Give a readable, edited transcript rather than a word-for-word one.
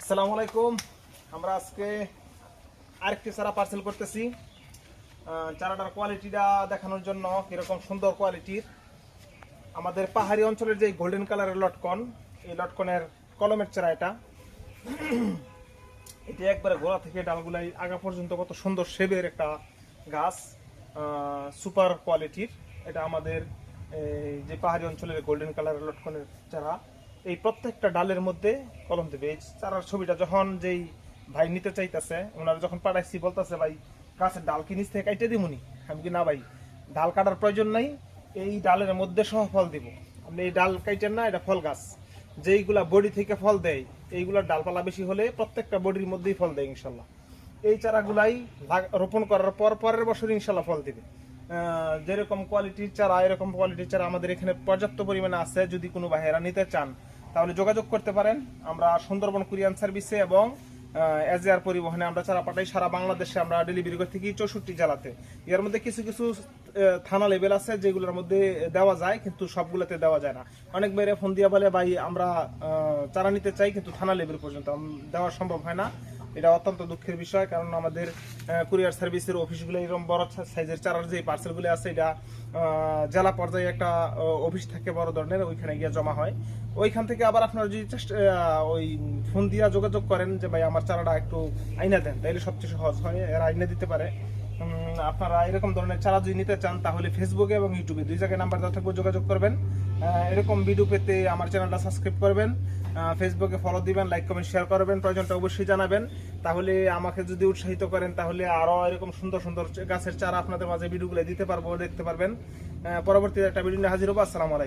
আসসালামু আলাইকুম। আমরা আজকে আরেকটি চারা পার্সেল করতেছি। চারাটার কোয়ালিটিটা দেখানোর জন্য, কিরকম সুন্দর কোয়ালিটির। আমাদের পাহাড়ি অঞ্চলের যে গোল্ডেন কালারের লটকন, এই লটকনের কলমের চারা এটা। এটা একবারে গোড়া থেকে ডালগুলাই আগা পর্যন্ত কত সুন্দর শেপের একটা গাছ, সুপার কোয়ালিটির। এটা আমাদের এই যে পাহাড়ি অঞ্চলের গোল্ডেন কালারের লটকনের চারা। এই প্রত্যেকটা ডালের মধ্যে কলম দেবে। এই চারার ছবিটা যখন যেই ভাই নিতে চাইতেছে, ওনারা যখন পাঠাইছি বলতেছে ভাই গাছের ডাল কি নিচ থেকে কাইটে দিমুনি। আমি কি না ভাই, ডাল কাটার প্রয়োজন নাই, এই ডালের মধ্যে সহ ফল দিব। আপনি এই ডাল কাইটেন না, এটা ফল গাছ। যেইগুলা বডি থেকে ফল দেয়, এইগুলার ডালপালা বেশি হলে প্রত্যেকটা বডির মধ্যেই ফল দেয় ইনশাল্লাহ। এই চারাগুলাই রোপণ করার পর পরের বছর ইনশাল্লাহ ফল দিবে। যেরকম কোয়ালিটির চারা, এরকম কোয়ালিটির চারা আমাদের এখানে পর্যাপ্ত পরিমাণে আছে। যদি কোনো ভাইয়েরা নিতে চান তাহলে যোগাযোগ করতে পারেন। আমরা সুন্দরবন কুরিয়ান সার্ভিসে এবং এজেআর পরিবহনে আমরা চারা পাঠাই। সারা বাংলাদেশে আমরা ডেলিভারি করে থাকি 64 জেলাতে। এর মধ্যে কিছু কিছু থানা লেভেল আছে যেগুলোর মধ্যে দেওয়া যায়, কিন্তু সবগুলোতে দেওয়া যায় না। অনেক বাইরে ফোন দিয়ে বলে ভাই আমরা চারা নিতে চাই, কিন্তু থানা লেভেল পর্যন্ত দেওয়া সম্ভব হয় না। এটা অত্যন্ত দুঃখের বিষয়, কারণ আমাদের কুরিয়ার সার্ভিসের অফিসগুলো এরকম বড় সাইজের চারার যে পার্সেলগুলো আছে, এটা জেলা পর্যায়ে একটা অফিস থাকে বড় ধরনের, ওইখানে গিয়ে জমা হয়। ওইখান থেকে আবার আপনারা যদি ওই ফোন দিয়ে যোগাযোগ করেন যে ভাই আমার চারাটা একটু আইনা দেন, তাইলে সবচেয়ে সহজ হয়, এরা আইনা দিতে পারে। আপনারা এরকম ধরনের চারা যদি নিতে চান তাহলে ফেসবুকে এবং ইউটিউবে দুই জায়গায় নাম্বার দেওয়া থাকবে, যোগাযোগ করবেন। এরকম ভিডিও পেতে আমার চ্যানেলটা সাবস্ক্রাইব করবেন, ফেসবুকে ফলো দিবেন, লাইক কমেন্ট শেয়ার করবেন, প্রয়োজনটা অবশ্যই জানাবেন। তাহলে আমাকে যদি উৎসাহিত করেন তাহলে আরো এরকম সুন্দর সুন্দর গাছের চারা আপনাদের মাঝে ভিডিওগুলো দিতে পারবো, দেখতে পারবেন। পরবর্তীতে একটা ভিডিও নিয়ে হাজির হবো। আসসালামু আলাইকুম।